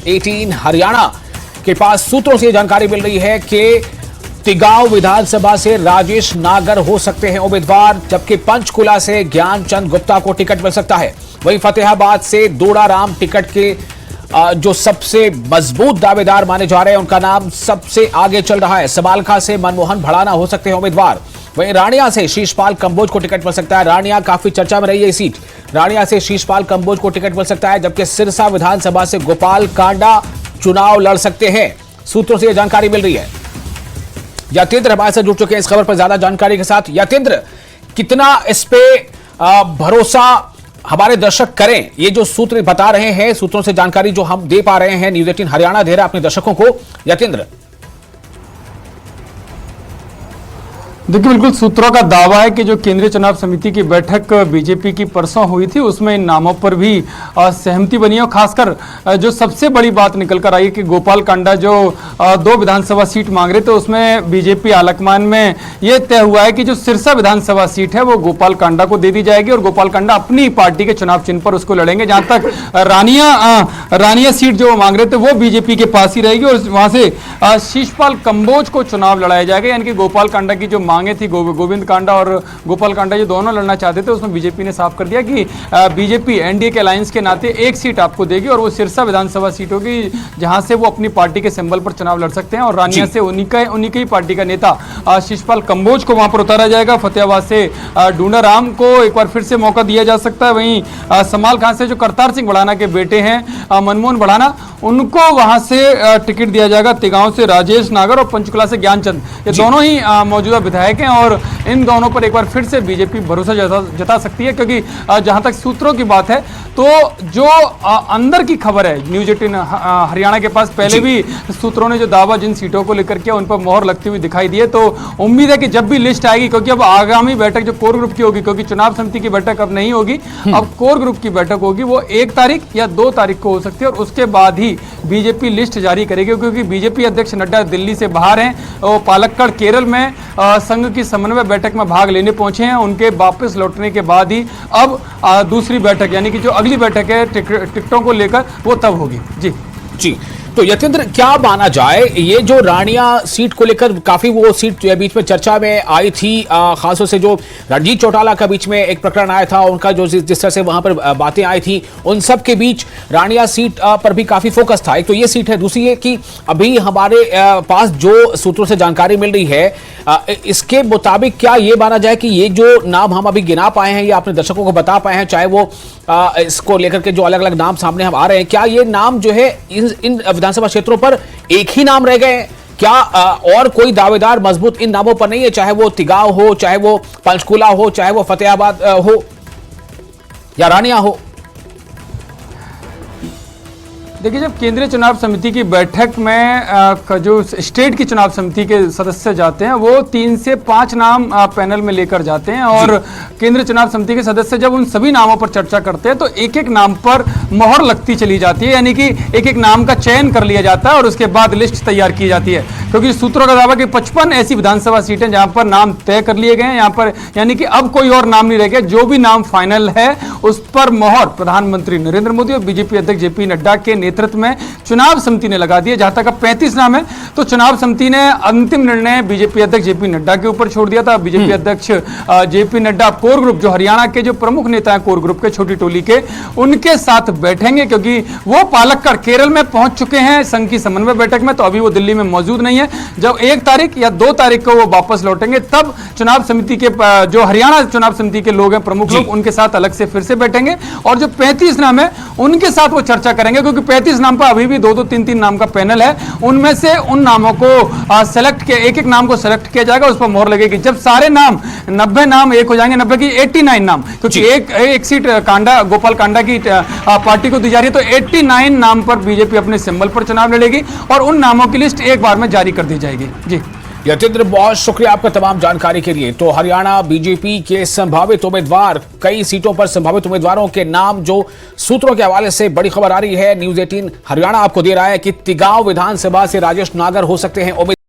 18 हरियाणा के पास सूत्रों से जानकारी मिल रही है कि तिगांव विधानसभा से राजेश नागर हो सकते हैं उम्मीदवार, जबकि पंचकुला से ज्ञानचंद गुप्ता को टिकट मिल सकता है। वहीं फतेहाबाद से दोड़ाराम टिकट के जो सबसे मजबूत दावेदार माने जा रहे हैं उनका नाम सबसे आगे चल रहा है। समालखा से मनमोहन भड़ाना हो सकते हैं उम्मीदवार। वहीं रानिया से शीशपाल कंबोज को टिकट मिल सकता है। रानिया काफी चर्चा में रही है सीट। रानिया से शीशपाल कंबोज को टिकट मिल सकता है, जबकि सिरसा विधानसभा से गोपाल कांडा चुनाव लड़ सकते हैं। सूत्रों से यह जानकारी मिल रही है। यतेंद्र हमारे साथ जुड़ चुके हैं इस खबर पर ज्यादा जानकारी के साथ। यतेंद्र, कितना इस पे भरोसा हमारे दर्शक करें? ये जो सूत्र बता रहे हैं, सूत्रों से जानकारी जो हम दे पा रहे हैं, न्यूज़ 18 हरियाणा दे रहा है अपने दर्शकों को। यतेंद्र, देखिए, बिल्कुल सूत्रों का दावा है कि जो केंद्रीय चुनाव समिति की बैठक बीजेपी की परसों हुई थी उसमें इन नामों पर भी सहमति बनी है। और खासकर जो सबसे बड़ी बात निकल कर आई है कि गोपाल कांडा जो 2 विधानसभा सीट मांग रहे थे उसमें बीजेपी आलकमान में ये तय हुआ है कि जो सिरसा विधानसभा सीट है वो गोपाल कांडा को दे दी जाएगी और गोपाल कांडा अपनी पार्टी के चुनाव चिन्ह पर उसको लड़ेंगे। जहां तक रानिया सीट जो मांग रहे थे वो बीजेपी के पास ही रहेगी और वहां से शीशपाल कंबोज को चुनाव लड़ाया जाएगा। यानी कि गोपाल कांडा की जो मांगे थी, गोविंद कांडा और गोपाल कांडा ये दोनों लड़ना चाहते थे, उसमें बीजेपी ने साफ कर दिया कि बीजेपी एनडीए के अलायंस के नाते एक सीट आपको देगी और वो सिरसा विधानसभा सीट होगी जहां से वो अपनी पार्टी के सिंबल पर चुनाव लड़ सकते हैं। और रानिया से उन्हीं की ही पार्टी का नेता शीशपाल कंबोज को वहां पर उतारा जाएगा। फतेहाबाद से डूनाराम को एक बार फिर से मौका दिया जा सकता है। वहीं समालखा से जो करतार सिंह भड़ाना के बेटे हैं मनमोहन भड़ाना, उनको वहां से टिकट दिया जाएगा। तिगांव से राजेश नागर और पंचकुला से ज्ञानचंद, ये दोनों ही मौजूदा विधायक हैं और इन दोनों पर एक बार फिर से बीजेपी भरोसा जता सकती है। क्योंकि जहां तक सूत्रों की बात है तो जो अंदर की खबर है, न्यूज़ 18 हरियाणा के पास पहले भी सूत्रों ने जो दावा जिन सीटों को लेकर किया उन पर मोहर लगती हुई दिखाई दी है। तो उम्मीद है कि जब भी लिस्ट आएगी, क्योंकि अब आगामी बैठक जो कोर ग्रुप की होगी, क्योंकि चुनाव समिति की बैठक अब नहीं होगी, अब कोर ग्रुप की बैठक होगी, वो 1 तारीख या 2 तारीख को हो सकती है और उसके बाद ही बीजेपी लिस्ट जारी करेगी। क्योंकि बीजेपी अध्यक्ष नड्डा दिल्ली से बाहर हैं, वो पालक्कड़ केरल में संघ की समन्वय बैठक में भाग लेने पहुंचे हैं। उनके वापस लौटने के बाद ही अब दूसरी बैठक यानी कि जो अगली बैठक है टिकटों को लेकर वो तब होगी। जी, तो यतेंद्र, क्या माना जाए, ये जो रानिया सीट को लेकर काफी वो सीट बीच में चर्चा में आई थी, खासतौर से जो रणजीत चौटाला का बीच में एक प्रकरण आया था, उनका जो जिस तरह से वहां पर बातें आई थी, उन सब के बीच रानिया सीट पर भी काफी फोकस था। एक तो ये सीट है, दूसरी है कि अभी हमारे पास जो सूत्रों से जानकारी मिल रही है इसके मुताबिक क्या ये माना जाए कि ये जो नाम हम अभी गिना पाए हैं, ये अपने दर्शकों को बता पाए हैं, चाहे वो इसको लेकर के जो अलग अलग नाम सामने हम आ रहे हैं, क्या ये नाम जो है इन विधानसभा क्षेत्रों पर एक ही नाम रह गए? क्या और कोई दावेदार मजबूत इन नामों पर नहीं है? चाहे वो तिगांव हो, चाहे वो पंचकुला हो, चाहे वो फतेहाबाद हो या रानिया हो। देखिए, जब केंद्रीय चुनाव समिति की बैठक में जो स्टेट की चुनाव समिति के सदस्य जाते हैं वो 3 से 5 नाम पैनल में लेकर जाते हैं और केंद्रीय चुनाव समिति के सदस्य जब उन सभी नामों पर चर्चा करते हैं तो एक एक नाम पर मोहर लगती चली जाती है। यानी कि एक एक नाम का चयन कर लिया जाता है और उसके बाद लिस्ट तैयार की जाती है। क्योंकि सूत्रों का दावा कि 55 ऐसी विधानसभा सीटें जहां पर नाम तय कर लिए गए हैं, यहाँ पर यानी कि अब कोई और नाम नहीं रह गया। जो भी नाम फाइनल है उस पर मोहर प्रधानमंत्री नरेंद्र मोदी और बीजेपी अध्यक्ष जेपी नड्डा के नेतृत्व में चुनाव समिति ने लगा दिया। जहां तक अब 35 नाम है तो चुनाव समिति ने अंतिम निर्णय बीजेपी अध्यक्ष जेपी नड्डा के ऊपर छोड़ दिया था। बीजेपी अध्यक्ष जेपी नड्डा कोर ग्रुप, जो हरियाणा के जो प्रमुख नेता हैं कोर ग्रुप के, छोटी टोली के, उनके साथ बैठेंगे। क्योंकि वो पालक्कड़ केरल में पहुंच चुके हैं संघ की समन्वय बैठक में, तो अभी वो दिल्ली में मौजूद नहीं है। जब 1 तारीख या 2 तारीख को वो वापस लौटेंगे तब चुनाव समिति के जो हरियाणा चुनाव समिति के लोग हैं, प्रमुख लोग, उनके साथ अलग से फिर से बैठेंगे और जो 35 नाम है उनके साथ वो चर्चा करेंगे। क्योंकि 35 नाम पर अभी भी 2-2, 3-3 नाम का पैनल है। उनमें से उन नामों को सेलेक्ट किया, एक नाम को सेलेक्ट किया जाएगा, उस पर मोहर लगेगी। जब सारे नाम 90 नाम एक हो जाएंगे, 90 की 89 नाम, क्योंकि एक सीट गोपाल कांडा की पार्टी को दी जा रही है, तो 89 नाम पर बीजेपी अपने सिंबल पर चुनाव लड़ेगी और उन नामों की लिस्ट एक बार में जारी कर दी जाएगी। जी यतेंद्र, बहुत शुक्रिया आपका तमाम जानकारी के लिए। तो हरियाणा बीजेपी के संभावित उम्मीदवार, कई सीटों पर संभावित उम्मीदवारों के नाम जो सूत्रों के हवाले से बड़ी खबर आ रही है, न्यूज़ 18 हरियाणा आपको दे रहा है कि तिगांव विधानसभा से राजेश नागर हो सकते हैं उम्मीदवार।